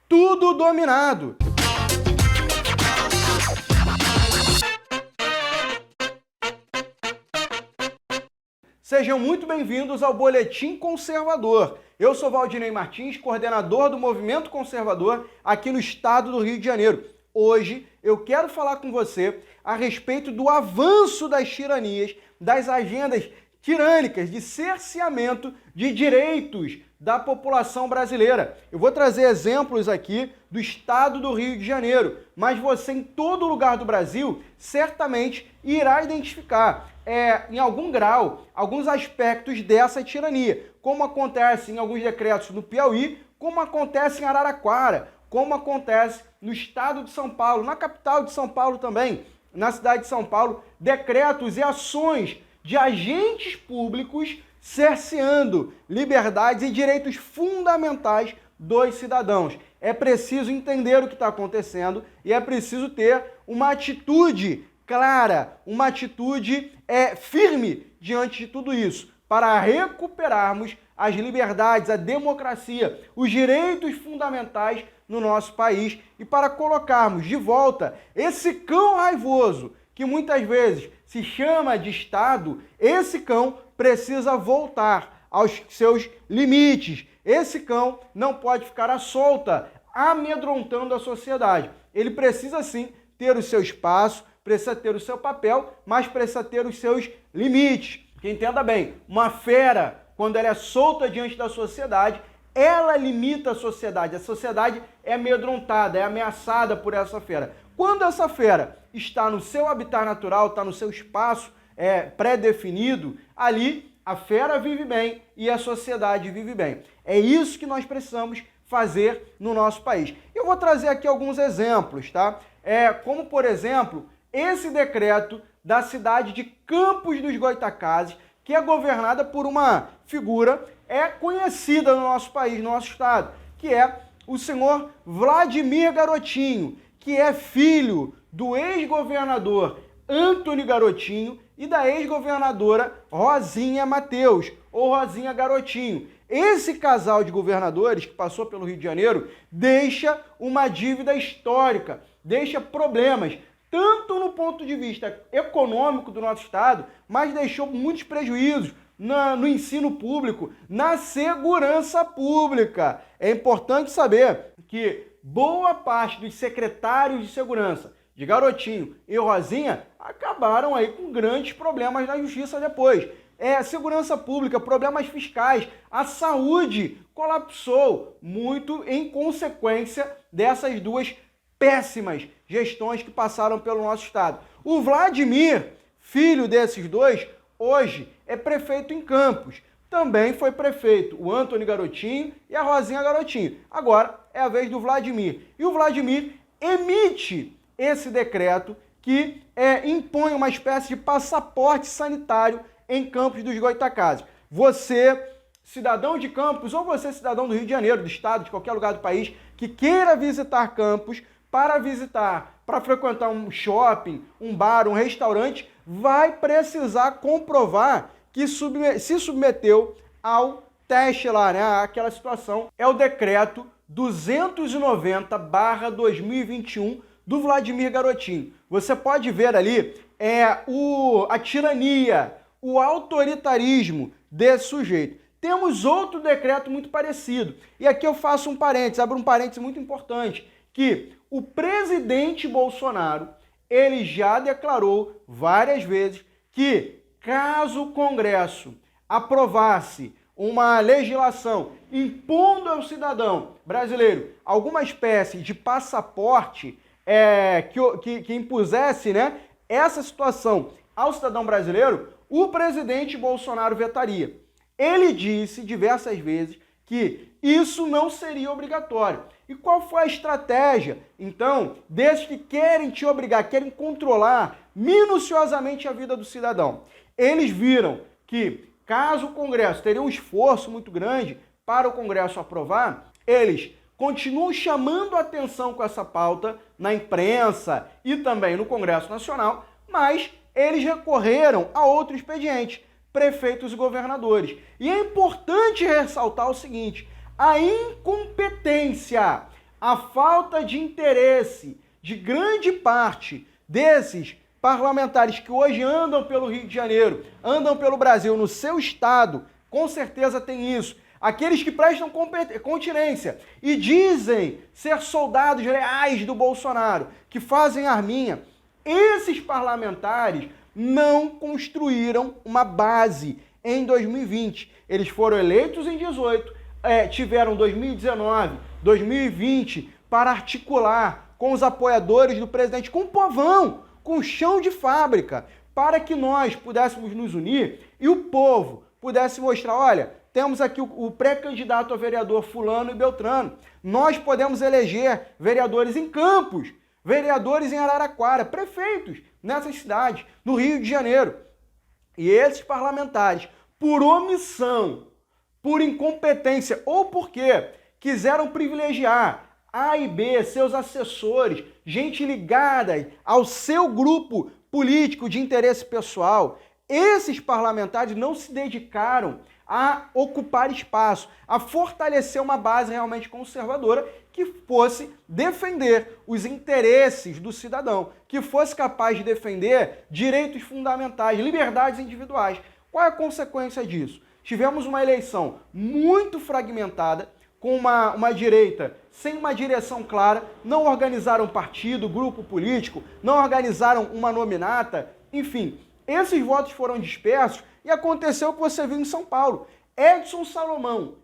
tudo dominado. Sejam muito bem-vindos ao Boletim Conservador. Eu sou Valdinei Martins, coordenador do Movimento Conservador aqui no estado do Rio de Janeiro. Hoje eu quero falar com você a respeito do avanço das tiranias, das agendas tirânicas de cerceamento de direitos da população brasileira. Eu vou trazer exemplos aqui do estado do Rio de Janeiro, mas você em todo lugar do Brasil certamente irá identificar em algum grau, alguns aspectos dessa tirania, como acontece em alguns decretos no Piauí, como acontece em Araraquara, como acontece no estado de São Paulo, na capital de São Paulo também, na cidade de São Paulo, decretos e ações de agentes públicos cerceando liberdades e direitos fundamentais dos cidadãos. É preciso entender o que está acontecendo e é preciso ter uma atitude clara, uma atitude firme diante de tudo isso, para recuperarmos as liberdades, a democracia, os direitos fundamentais no nosso país e para colocarmos de volta esse cão raivoso que muitas vezes se chama de Estado. Esse cão precisa voltar aos seus limites. Esse cão não pode ficar à solta, amedrontando a sociedade. Ele precisa sim ter o seu espaço, precisa ter o seu papel, mas precisa ter os seus limites. Que entenda bem, uma fera, quando ela é solta diante da sociedade, ela limita a sociedade é amedrontada, é ameaçada por essa fera. Quando essa fera está no seu habitat natural, está no seu espaço pré-definido, ali a fera vive bem e a sociedade vive bem. É isso que nós precisamos fazer no nosso país. Eu vou trazer aqui alguns exemplos, tá? Como, por exemplo, esse decreto da cidade de Campos dos Goytacazes, que é governada por uma figura conhecida no nosso país, no nosso estado, que é o senhor Vladimir Garotinho, que é filho do ex-governador Antony Garotinho e da ex-governadora Rosinha Mateus, ou Rosinha Garotinho. Esse casal de governadores que passou pelo Rio de Janeiro deixa uma dívida histórica, deixa problemas, tanto no ponto de vista econômico do nosso estado, mas deixou muitos prejuízos no ensino público, na segurança pública. É importante saber que boa parte dos secretários de segurança de Garotinho e Rosinha acabaram aí com grandes problemas na justiça depois. Segurança pública, problemas fiscais, a saúde colapsou muito em consequência dessas duas péssimas gestões que passaram pelo nosso estado. O Vladimir, filho desses dois, hoje é prefeito em Campos. Também foi prefeito o Antony Garotinho e a Rosinha Garotinho. Agora é a vez do Vladimir. E o Vladimir emite esse decreto que impõe uma espécie de passaporte sanitário em Campos dos Goytacazes. Você, cidadão de Campos, ou você, cidadão do Rio de Janeiro, do estado, de qualquer lugar do país, que queira visitar Campos, para frequentar um shopping, um bar, um restaurante, vai precisar comprovar que se submeteu ao teste lá, né? Aquela situação. É o decreto 290/2021 do Vladimir Garotinho. Você pode ver ali a tirania, o autoritarismo desse sujeito. Temos outro decreto muito parecido. E aqui eu faço um parênteses, abro um parênteses muito importante, que o presidente Bolsonaro, ele já declarou várias vezes que caso o Congresso aprovasse uma legislação impondo ao cidadão brasileiro alguma espécie de passaporte que impusesse, né, essa situação ao cidadão brasileiro, o presidente Bolsonaro vetaria. Ele disse diversas vezes que isso não seria obrigatório. E qual foi a estratégia, então, desses que querem te obrigar, querem controlar minuciosamente a vida do cidadão? Eles viram que, caso o Congresso teria um esforço muito grande para o Congresso aprovar, eles continuam chamando a atenção com essa pauta na imprensa e também no Congresso Nacional, mas eles recorreram a outro expediente, prefeitos e governadores. E é importante ressaltar o seguinte: a incompetência, a falta de interesse de grande parte desses parlamentares que hoje andam pelo Rio de Janeiro, andam pelo Brasil, no seu estado, com certeza tem isso. Aqueles que prestam continência e dizem ser soldados leais do Bolsonaro, que fazem arminha, esses parlamentares não construíram uma base em 2020. Eles foram eleitos em 2018, tiveram 2019, 2020 para articular com os apoiadores do presidente, com o povão, com chão de fábrica, para que nós pudéssemos nos unir e o povo pudesse mostrar, olha, temos aqui o pré-candidato a vereador fulano e beltrano, nós podemos eleger vereadores em Campos, vereadores em Araraquara, prefeitos nessas cidades, no Rio de Janeiro. E esses parlamentares, por omissão, por incompetência ou porque quiseram privilegiar A e B, seus assessores, gente ligada ao seu grupo político de interesse pessoal, esses parlamentares não se dedicaram a ocupar espaço, a fortalecer uma base realmente conservadora que fosse defender os interesses do cidadão, que fosse capaz de defender direitos fundamentais, liberdades individuais. Qual é a consequência disso? Tivemos uma eleição muito fragmentada, com uma direita sem uma direção clara, não organizaram partido, grupo político, não organizaram uma nominata, enfim, esses votos foram dispersos e aconteceu o que você viu em São Paulo. Edson Salomão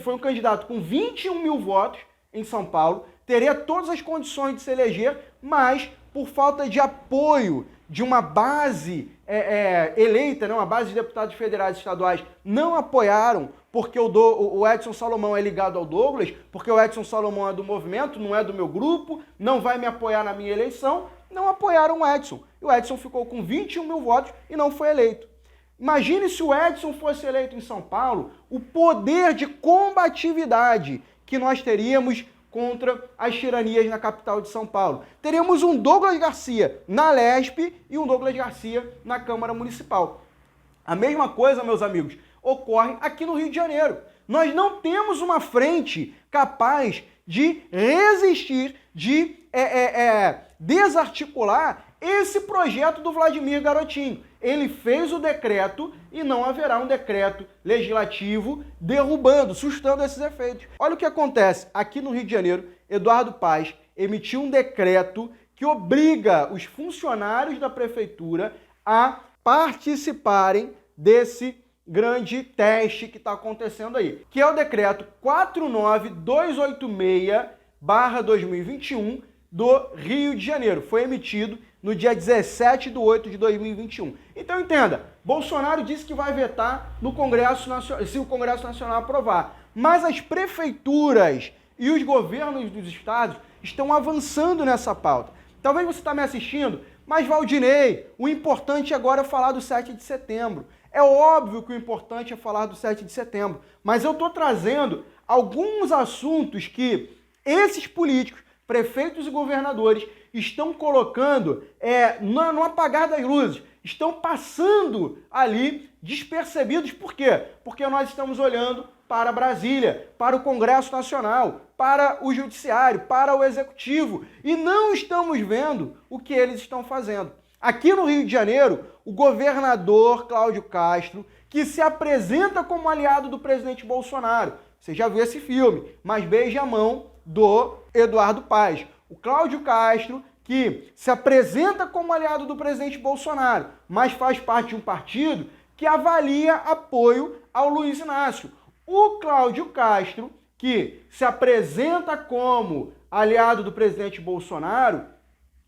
foi um candidato com 21 mil votos em São Paulo, teria todas as condições de se eleger, mas por falta de apoio de uma base eleita, né, uma base de deputados federais e estaduais, não apoiaram, porque o Edson Salomão é ligado ao Douglas, porque o Edson Salomão é do movimento, não é do meu grupo, não vai me apoiar na minha eleição, não apoiaram o Edson. E o Edson ficou com 21 mil votos e não foi eleito. Imagine se o Edson fosse eleito em São Paulo, o poder de combatividade que nós teríamos contra as tiranias na capital de São Paulo. Teríamos um Douglas Garcia na Lesp e um Douglas Garcia na Câmara Municipal. A mesma coisa, meus amigos, ocorre aqui no Rio de Janeiro. Nós não temos uma frente capaz de resistir, de desarticular esse projeto do Vladimir Garotinho. Ele fez o decreto e não haverá um decreto legislativo derrubando, sustando esses efeitos. Olha o que acontece. Aqui no Rio de Janeiro, Eduardo Paes emitiu um decreto que obriga os funcionários da prefeitura a participarem desse grande teste que está acontecendo aí, que é o decreto 49286/2021 do Rio de Janeiro. Foi emitido no dia 17/8/2021. Então entenda, Bolsonaro disse que vai vetar no Congresso Nacional, se o Congresso Nacional aprovar. Mas as prefeituras e os governos dos estados estão avançando nessa pauta. Talvez você está me assistindo, mas Valdinei, o importante agora é falar do 7 de setembro. É óbvio que o importante é falar do 7 de setembro, mas eu estou trazendo alguns assuntos que esses políticos, prefeitos e governadores, estão colocando no apagar das luzes, estão passando ali despercebidos. Por quê? Porque nós estamos olhando para Brasília, para o Congresso Nacional, para o Judiciário, para o Executivo, e não estamos vendo o que eles estão fazendo. Aqui no Rio de Janeiro, o governador Cláudio Castro, que se apresenta como aliado do presidente Bolsonaro, você já viu esse filme, mas beija a mão do Eduardo Paes. O Cláudio Castro, que se apresenta como aliado do presidente Bolsonaro, mas faz parte de um partido que avalia apoio ao Luiz Inácio. O Cláudio Castro, que se apresenta como aliado do presidente Bolsonaro,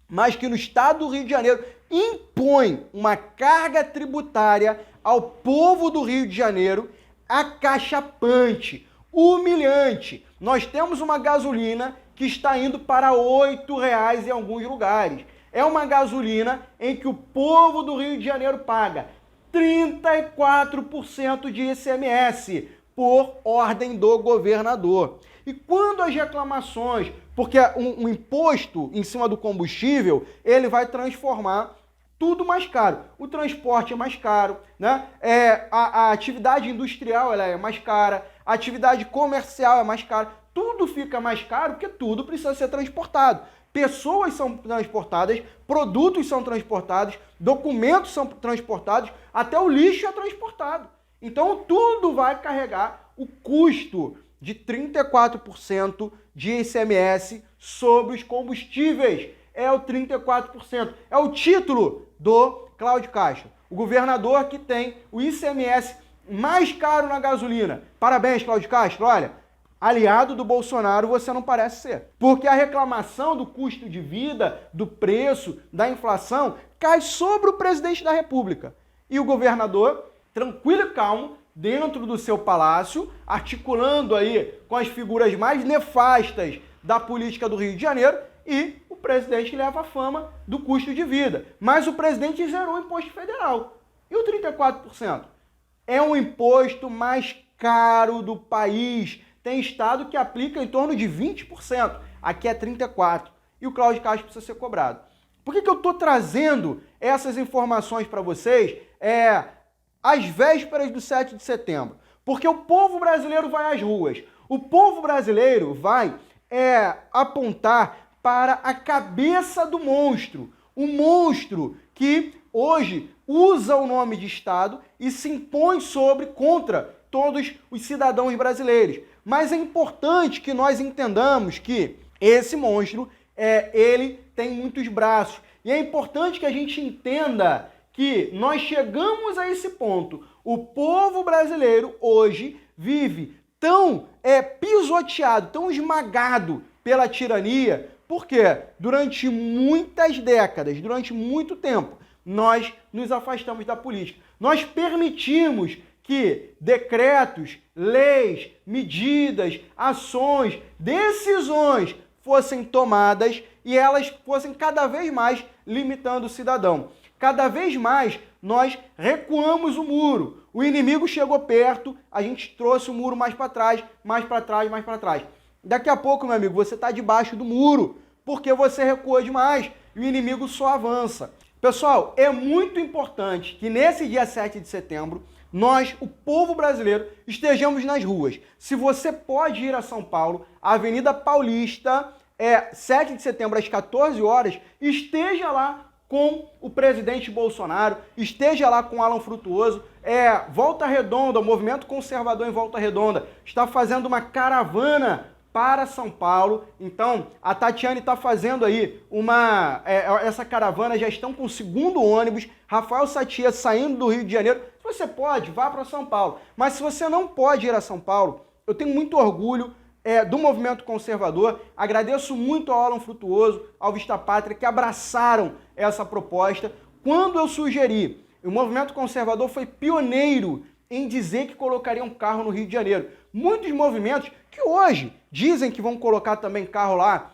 mas que no estado do Rio de Janeiro impõe uma carga tributária ao povo do Rio de Janeiro acachapante, humilhante. Nós temos uma gasolina que está indo para R$ 8,00 em alguns lugares. É uma gasolina em que o povo do Rio de Janeiro paga 34% de ICMS por ordem do governador. E quando as reclamações, porque um imposto em cima do combustível, ele vai transformar tudo mais caro. O transporte é mais caro, né? A atividade industrial ela é mais cara, a atividade comercial é mais cara, tudo fica mais caro porque tudo precisa ser transportado. Pessoas são transportadas, produtos são transportados, documentos são transportados, até o lixo é transportado. Então tudo vai carregar o custo de 34% de ICMS sobre os combustíveis. É o 34%. É o título do Cláudio Castro, o governador que tem o ICMS mais caro na gasolina. Parabéns, Cláudio Castro. Olha, aliado do Bolsonaro você não parece ser. Porque a reclamação do custo de vida, do preço, da inflação, cai sobre o presidente da República. E o governador, tranquilo e calmo, dentro do seu palácio, articulando aí com as figuras mais nefastas da política do Rio de Janeiro, e o presidente leva a fama do custo de vida. Mas o presidente zerou o imposto federal. E o 34%? É o imposto mais caro do país. Tem estado que aplica em torno de 20%. Aqui é 34%. E o Cláudio Castro precisa ser cobrado. Por que eu estou trazendo essas informações para vocês às vésperas do 7 de setembro? Porque o povo brasileiro vai às ruas. O povo brasileiro vai apontar para a cabeça do monstro. O monstro que hoje usa o nome de Estado e se impõe contra todos os cidadãos brasileiros. Mas é importante que nós entendamos que esse monstro, ele tem muitos braços. E é importante que a gente entenda que nós chegamos a esse ponto. O povo brasileiro hoje vive tão pisoteado, tão esmagado pela tirania, porque durante muitas décadas, durante muito tempo, nós nos afastamos da política. Nós permitimos que decretos, leis, medidas, ações, decisões fossem tomadas e elas fossem cada vez mais limitando o cidadão. Cada vez mais nós recuamos o muro. O inimigo chegou perto, a gente trouxe o muro mais para trás, mais para trás, mais para trás. Daqui a pouco, meu amigo, você está debaixo do muro, porque você recuou demais e o inimigo só avança. Pessoal, é muito importante que nesse dia 7 de setembro, nós, o povo brasileiro, estejamos nas ruas. Se você pode ir a São Paulo, a Avenida Paulista, 7 de setembro às 14 horas, esteja lá com o presidente Bolsonaro, esteja lá com Alan Frutuoso. Volta Redonda, o Movimento Conservador em Volta Redonda, está fazendo uma caravana para São Paulo. Então, a Tatiane está fazendo aí essa caravana, já estão com o segundo ônibus, Rafael Satia saindo do Rio de Janeiro. Se você pode, vá para São Paulo. Mas se você não pode ir a São Paulo, eu tenho muito orgulho do Movimento Conservador, agradeço muito ao Alan Frutuoso, ao Vista Pátria, que abraçaram essa proposta. Quando eu sugeri, o Movimento Conservador foi pioneiro em dizer que colocaria um carro no Rio de Janeiro. Muitos movimentos que hoje dizem que vão colocar também carro lá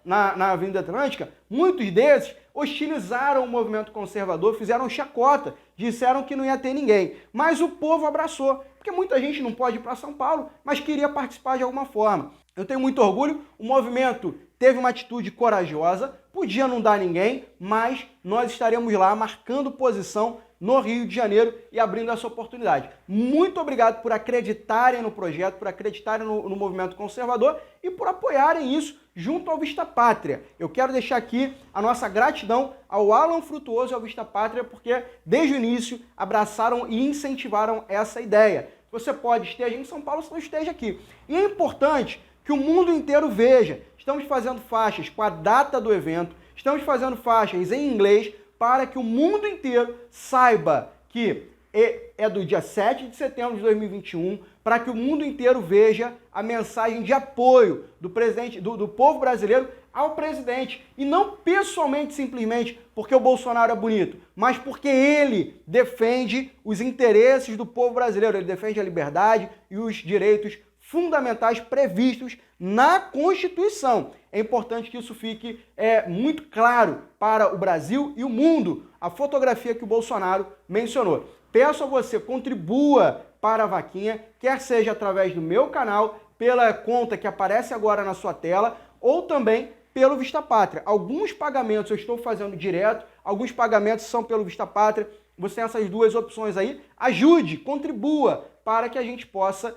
na Avenida Atlântica, muitos desses hostilizaram o movimento conservador, fizeram chacota, disseram que não ia ter ninguém. Mas o povo abraçou, porque muita gente não pode ir para São Paulo, mas queria participar de alguma forma. Eu tenho muito orgulho, o movimento teve uma atitude corajosa, podia não dar ninguém, mas nós estaremos lá marcando posição no Rio de Janeiro e abrindo essa oportunidade. Muito obrigado por acreditarem no projeto, por acreditarem no movimento conservador e por apoiarem isso junto ao Vista Pátria. Eu quero deixar aqui a nossa gratidão ao Alan Frutuoso e ao Vista Pátria, porque desde o início abraçaram e incentivaram essa ideia. Você pode esteja em São Paulo, se não esteja aqui. E é importante que o mundo inteiro veja. Estamos fazendo faixas com a data do evento, estamos fazendo faixas em inglês, para que o mundo inteiro saiba que é do dia 7 de setembro de 2021, para que o mundo inteiro veja a mensagem de apoio do presidente, do povo brasileiro ao presidente. E não pessoalmente, simplesmente porque o Bolsonaro é bonito, mas porque ele defende os interesses do povo brasileiro, ele defende a liberdade e os direitos fundamentais previstos na Constituição. É importante que isso fique muito claro para o Brasil e o mundo, a fotografia que o Bolsonaro mencionou. Peço a você, contribua para a vaquinha, quer seja através do meu canal, pela conta que aparece agora na sua tela, ou também pelo Vista Pátria. Alguns pagamentos eu estou fazendo direto, alguns pagamentos são pelo Vista Pátria. Você tem essas duas opções aí. Ajude, contribua para que a gente possa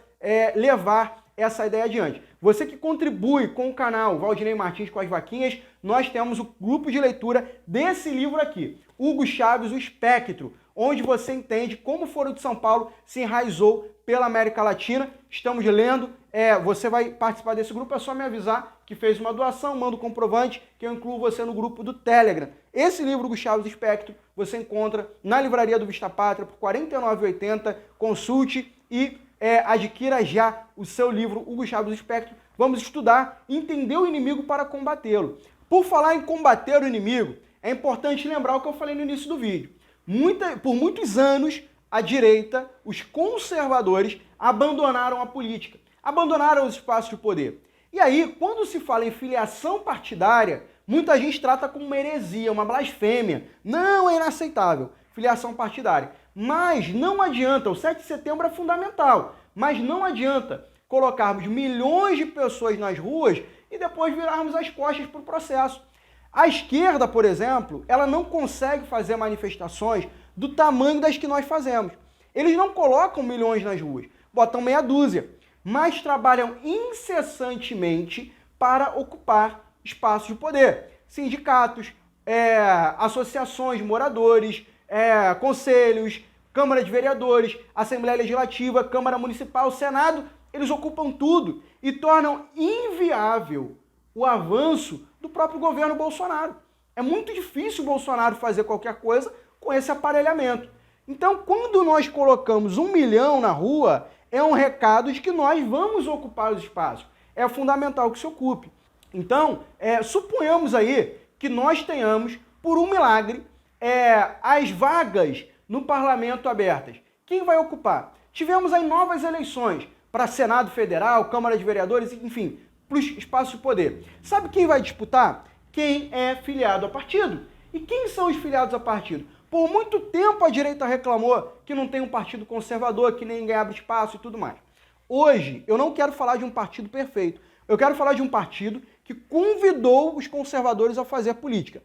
levar essa ideia adiante. Você que contribui com o canal Valdinei Martins com as Vaquinhas, nós temos o grupo de leitura desse livro aqui, Hugo Chávez, O Espectro, onde você entende como o Foro de São Paulo se enraizou pela América Latina. Estamos lendo, você vai participar desse grupo, é só me avisar que fez uma doação, manda o comprovante que eu incluo você no grupo do Telegram. Esse livro, Hugo Chávez, O Espectro, você encontra na livraria do Vista Pátria por R$ 49,80, consulte e adquira já o seu livro, Hugo Chávez, O Espectro. Vamos estudar, entender o inimigo para combatê-lo. Por falar em combater o inimigo, é importante lembrar o que eu falei no início do vídeo. Por muitos anos, a direita, os conservadores, abandonaram a política, abandonaram os espaços de poder. E aí, quando se fala em filiação partidária, muita gente trata como uma heresia, uma blasfêmia. Não, é inaceitável, filiação partidária. Mas não adianta, o 7 de setembro é fundamental, mas não adianta colocarmos milhões de pessoas nas ruas e depois virarmos as costas para o processo. A esquerda, por exemplo, ela não consegue fazer manifestações do tamanho das que nós fazemos. Eles não colocam milhões nas ruas, botam meia dúzia, mas trabalham incessantemente para ocupar espaços de poder. Sindicatos, associações de moradores, conselhos, Câmara de Vereadores, Assembleia Legislativa, Câmara Municipal, Senado, eles ocupam tudo e tornam inviável o avanço do próprio governo Bolsonaro. É muito difícil o Bolsonaro fazer qualquer coisa com esse aparelhamento. Então, quando nós colocamos 1 milhão na rua, é um recado de que nós vamos ocupar os espaços. É fundamental que se ocupe. Então, suponhamos aí que nós tenhamos, por um milagre, as vagas no parlamento abertas. Quem vai ocupar? Tivemos aí novas eleições para Senado Federal, Câmara de Vereadores, enfim, para os espaços de poder. Sabe quem vai disputar? Quem é filiado a partido. E quem são os filiados a partido? Por muito tempo a direita reclamou que não tem um partido conservador, que ninguém abre espaço e tudo mais. Hoje, eu não quero falar de um partido perfeito. Eu quero falar de um partido que convidou os conservadores a fazer política.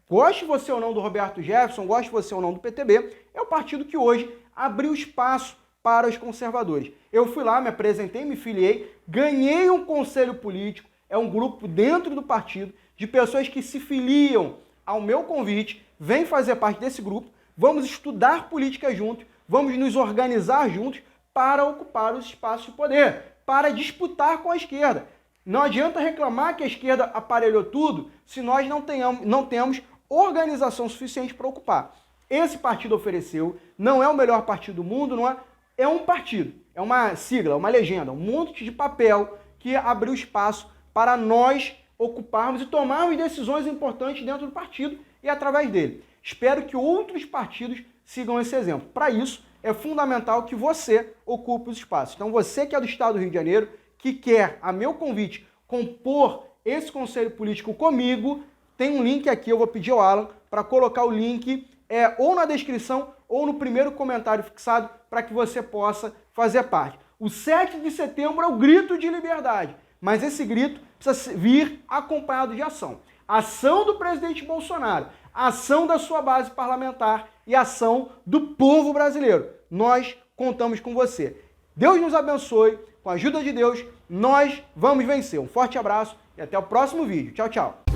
Goste você ou não do Roberto Jefferson, goste você ou não do PTB, é o partido que hoje abriu espaço para os conservadores. Eu fui lá, me apresentei, me filiei, ganhei um conselho político, é um grupo dentro do partido de pessoas que se filiam ao meu convite, vêm fazer parte desse grupo, vamos estudar política juntos, vamos nos organizar juntos para ocupar os espaços de poder, para disputar com a esquerda. Não adianta reclamar que a esquerda aparelhou tudo se nós não temos organização suficiente para ocupar. Esse partido ofereceu, não é o melhor partido do mundo, não é um partido, é uma sigla, uma legenda, um monte de papel que abriu espaço para nós ocuparmos e tomarmos decisões importantes dentro do partido e através dele. Espero que outros partidos sigam esse exemplo. Para isso, é fundamental que você ocupe os espaços. Então, você que é do estado do Rio de Janeiro, que quer, a meu convite, compor esse conselho político comigo, tem um link aqui, eu vou pedir ao Alan para colocar o link ou na descrição ou no primeiro comentário fixado para que você possa fazer parte. O 7 de setembro é o grito de liberdade, mas esse grito precisa vir acompanhado de ação. Ação do presidente Bolsonaro, ação da sua base parlamentar e ação do povo brasileiro. Nós contamos com você. Deus nos abençoe, com a ajuda de Deus, nós vamos vencer. Um forte abraço e até o próximo vídeo. Tchau, tchau.